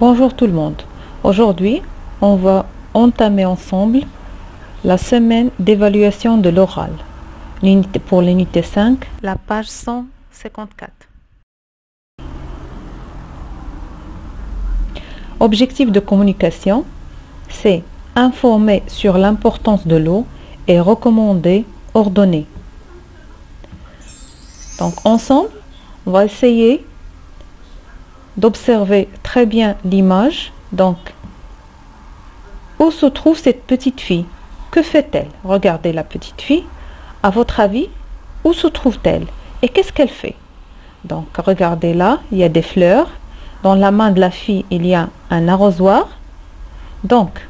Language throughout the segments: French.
Bonjour tout le monde. Aujourd'hui, on va entamer ensemble la semaine d'évaluation de l'oral. Pour l'unité 5, la page 154. Objectif de communication, c'est informer sur l'importance de l'eau et recommander, ordonner. Donc ensemble, on va essayer d'observer très bien l'image. Donc, où se trouve cette petite fille? Que fait-elle? Regardez la petite fille. À votre avis, où se trouve-t-elle? Et qu'est-ce qu'elle fait? Donc, regardez là, il y a des fleurs. Dans la main de la fille, il y a un arrosoir. Donc,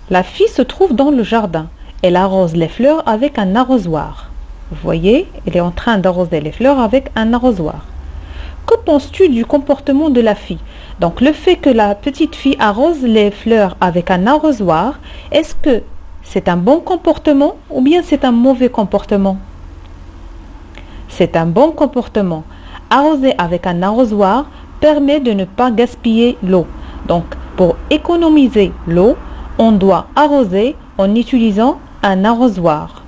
la fille se trouve dans le jardin. Elle arrose les fleurs avec un arrosoir. Vous voyez, elle est en train d'arroser les fleurs avec un arrosoir. Que penses-tu du comportement de la fille? Donc, le fait que la petite fille arrose les fleurs avec un arrosoir, est-ce que c'est un bon comportement ou bien c'est un mauvais comportement? C'est un bon comportement. Arroser avec un arrosoir permet de ne pas gaspiller l'eau. Donc, pour économiser l'eau, on doit arroser en utilisant un arrosoir.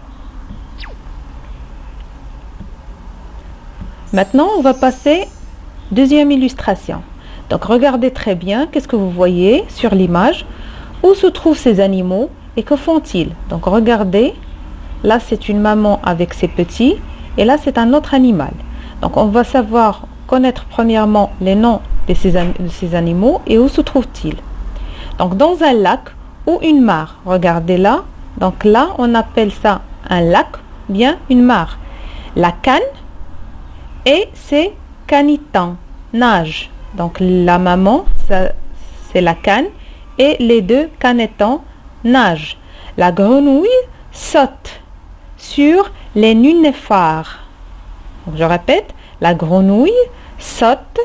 Maintenant, on va passer deuxième illustration. Donc, regardez très bien, qu'est-ce que vous voyez sur l'image? Où se trouvent ces animaux et que font-ils? Donc, regardez, là c'est une maman avec ses petits et là c'est un autre animal. Donc, on va savoir connaître premièrement les noms de ces animaux et où se trouvent-ils. Donc, dans un lac ou une mare, regardez là. Donc là, on appelle ça un lac, bien une mare. La canne et c'est canitan, nage. Donc la maman, c'est la canne et les deux canetans nagent. La grenouille saute sur les nénuphars. Donc, je répète, la grenouille saute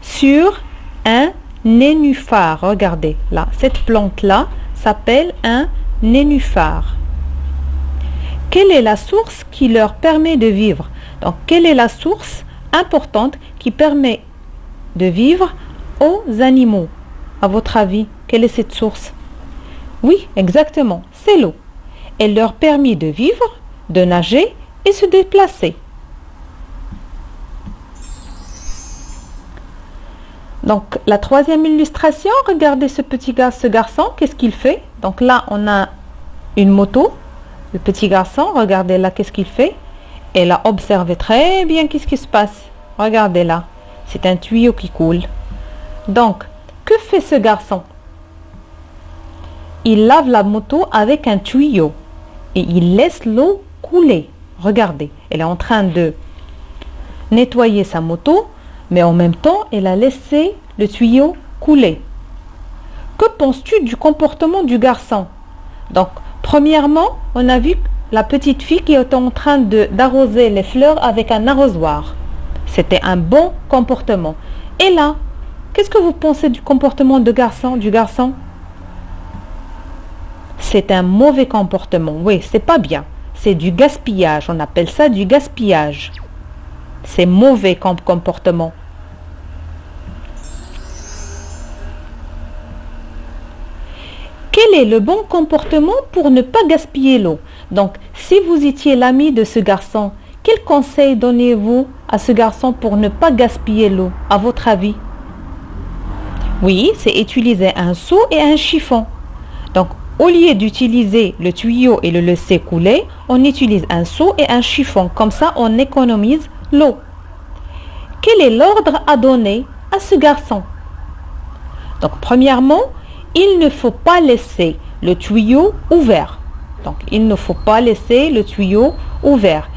sur un nénuphar. Regardez là, cette plante-là s'appelle un nénuphar. Quelle est la source qui leur permet de vivre? Donc, quelle est la source importante qui permet de vivre aux animaux? À votre avis, quelle est cette source? Oui, exactement, c'est l'eau. Elle leur permet de vivre, de nager et se déplacer. Donc, la troisième illustration, regardez ce garçon, qu'est-ce qu'il fait? Donc là, on a une moto. Le petit garçon, regardez là, qu'est-ce qu'il fait? Elle a observé très bien qu'est-ce qui se passe. Regardez là, c'est un tuyau qui coule. Donc, que fait ce garçon? Il lave la moto avec un tuyau et il laisse l'eau couler. Regardez, elle est en train de nettoyer sa moto, mais en même temps, elle a laissé le tuyau couler. Que penses-tu du comportement du garçon? Donc, premièrement, on a vu la petite fille qui était en train d'arroser les fleurs avec un arrosoir. C'était un bon comportement. Et là, qu'est-ce que vous pensez du comportement du garçon? C'est un mauvais comportement. Oui, c'est pas bien. C'est du gaspillage. On appelle ça du gaspillage. C'est mauvais comme comportement. Quel est le bon comportement pour ne pas gaspiller l'eau? Donc, si vous étiez l'ami de ce garçon, quel conseil donnez-vous à ce garçon pour ne pas gaspiller l'eau, à votre avis? Oui, c'est utiliser un seau et un chiffon. Donc, au lieu d'utiliser le tuyau et le laisser couler, on utilise un seau et un chiffon. Comme ça, on économise l'eau. Quel est l'ordre à donner à ce garçon? Donc, premièrement, il ne faut pas laisser le tuyau ouvert. Donc, il ne faut pas laisser le tuyau ouvert.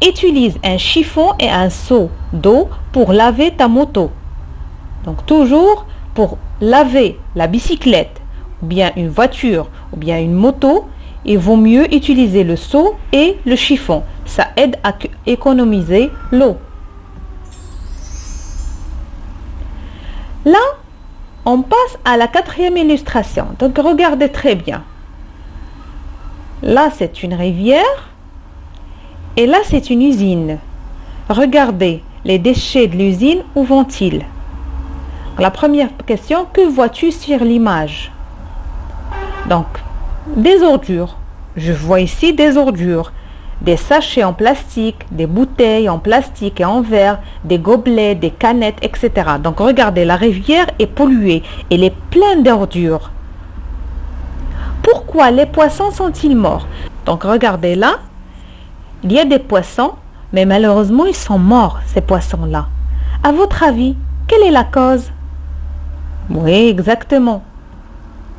Utilise un chiffon et un seau d'eau pour laver ta moto. Donc, toujours pour laver la bicyclette, ou bien une voiture, ou bien une moto, il vaut mieux utiliser le seau et le chiffon. Ça aide à économiser l'eau. Là, on passe à la quatrième illustration. Donc, regardez très bien. Là, c'est une rivière. Et là, c'est une usine. Regardez, les déchets de l'usine, où vont-ils? La première question, que vois-tu sur l'image? Donc, des ordures. Je vois ici des ordures. Des sachets en plastique, des bouteilles en plastique et en verre, des gobelets, des canettes, etc. Donc, regardez, la rivière est polluée. Elle est pleine d'ordures. Pourquoi les poissons sont-ils morts? Donc, regardez là. Il y a des poissons, mais malheureusement, ils sont morts, ces poissons-là. À votre avis, quelle est la cause? Oui, exactement.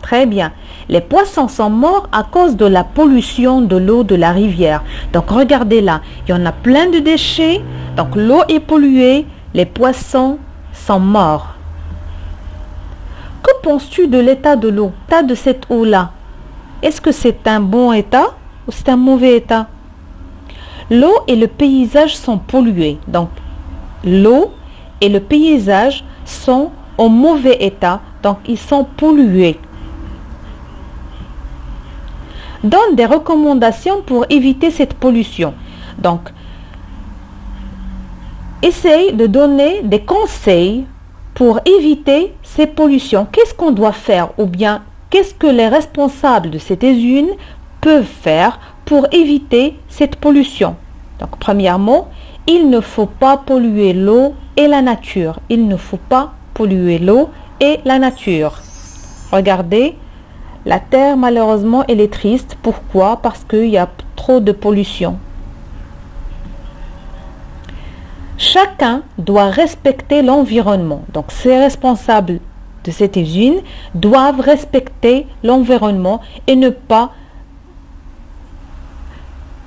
Très bien. Les poissons sont morts à cause de la pollution de l'eau de la rivière. Donc, regardez là, il y en a plein de déchets. Donc, l'eau est polluée, les poissons sont morts. Que penses-tu de l'état de l'eau, l'état de cette eau-là? Est-ce que c'est un bon état ou c'est un mauvais état? L'eau et le paysage sont pollués. Donc, l'eau et le paysage sont en mauvais état. Donc, ils sont pollués. Donne des recommandations pour éviter cette pollution. Donc, essaye de donner des conseils pour éviter ces pollutions. Qu'est-ce qu'on doit faire? Ou bien, qu'est-ce que les responsables de cette usine peuvent faire pour éviter cette pollution? Donc, premièrement, il ne faut pas polluer l'eau et la nature. Il ne faut pas polluer l'eau et la nature. Regardez, la terre, malheureusement, elle est triste. Pourquoi? Parce qu'il y a trop de pollution. Chacun doit respecter l'environnement. Donc, ces responsables de cette usine doivent respecter l'environnement et ne pas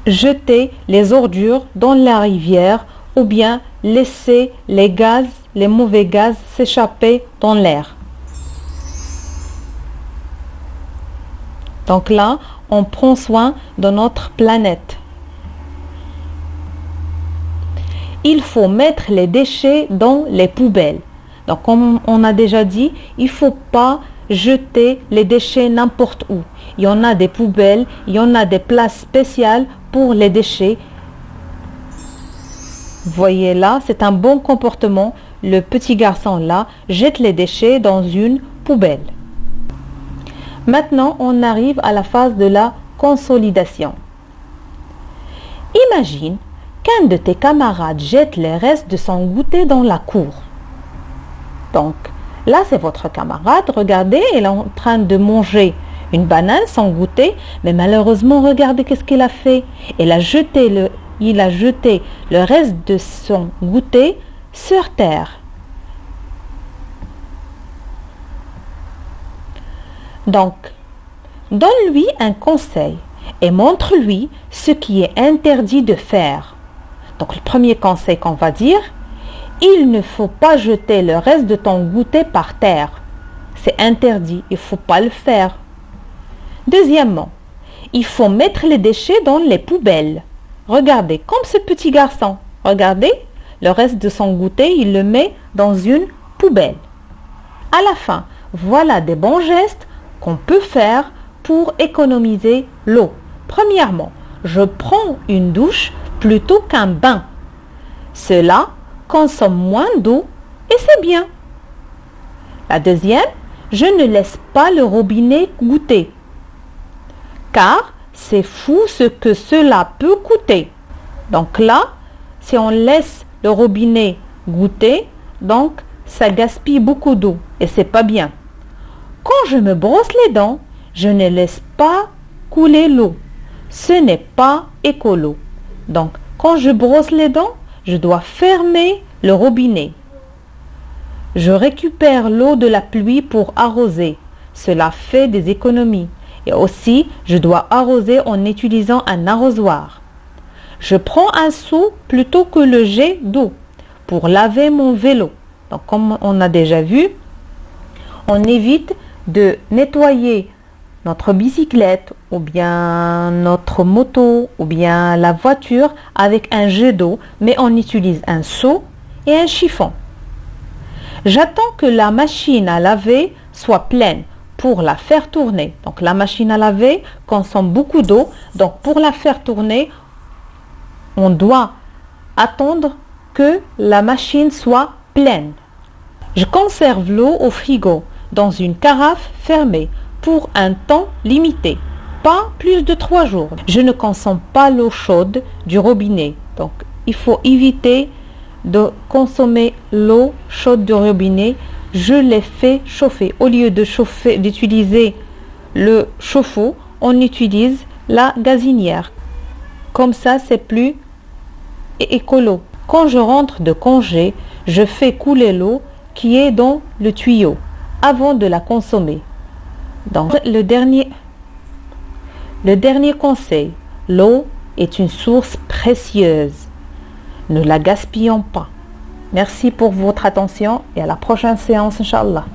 jeter les ordures dans la rivière ou bien laisser les gaz, les mauvais gaz s'échapper dans l'air. Donc là, on prend soin de notre planète. Il faut mettre les déchets dans les poubelles. Donc, comme on a déjà dit, il ne faut pas jeter les déchets n'importe où. Il y en a des poubelles, il y en a des places spéciales pour les déchets. Vous voyez là, c'est un bon comportement. Le petit garçon là jette les déchets dans une poubelle. Maintenant, on arrive à la phase de la consolidation. Imagine qu'un de tes camarades jette les restes de son goûter dans la cour. Donc, là, c'est votre camarade. Regardez, il est en train de manger une banane sans goûter. Mais malheureusement, regardez qu'est-ce qu'il a fait. Il a jeté le reste de son goûter sur terre. Donc, donne-lui un conseil et montre-lui ce qui est interdit de faire. Donc, le premier conseil qu'on va dire, il ne faut pas jeter le reste de ton goûter par terre. C'est interdit, il ne faut pas le faire. Deuxièmement, il faut mettre les déchets dans les poubelles. Regardez, comme ce petit garçon. Regardez, le reste de son goûter, il le met dans une poubelle. À la fin, voilà des bons gestes qu'on peut faire pour économiser l'eau. Premièrement, je prends une douche plutôt qu'un bain. Cela consomme moins d'eau et c'est bien. La deuxième, je ne laisse pas le robinet goûter. Car c'est fou ce que cela peut coûter. Donc là, si on laisse le robinet goûter, donc ça gaspille beaucoup d'eau et c'est pas bien. Quand je me brosse les dents, je ne laisse pas couler l'eau. Ce n'est pas écolo. Donc, quand je brosse les dents, je dois fermer le robinet. Je récupère l'eau de la pluie pour arroser. Cela fait des économies. Et aussi, je dois arroser en utilisant un arrosoir. Je prends un seau plutôt que le jet d'eau pour laver mon vélo. Donc, comme on a déjà vu, on évite de nettoyer notre bicyclette ou bien notre moto ou bien la voiture avec un jet d'eau, mais on utilise un seau et un chiffon. J'attends que la machine à laver soit pleine pour la faire tourner. Donc la machine à laver consomme beaucoup d'eau, donc pour la faire tourner, on doit attendre que la machine soit pleine. Je conserve l'eau au frigo dans une carafe fermée pour un temps limité, pas plus de 3 jours. Je ne consomme pas l'eau chaude du robinet, donc il faut éviter de consommer l'eau chaude du robinet. Je l'ai fait chauffer. Au lieu de chauffer, d'utiliser le chauffe-eau, on utilise la gazinière. Comme ça, c'est plus écolo. Quand je rentre de congé, je fais couler l'eau qui est dans le tuyau avant de la consommer. Donc, le dernier conseil, l'eau est une source précieuse. Ne la gaspillons pas. Merci pour votre attention et à la prochaine séance, Inch'Allah.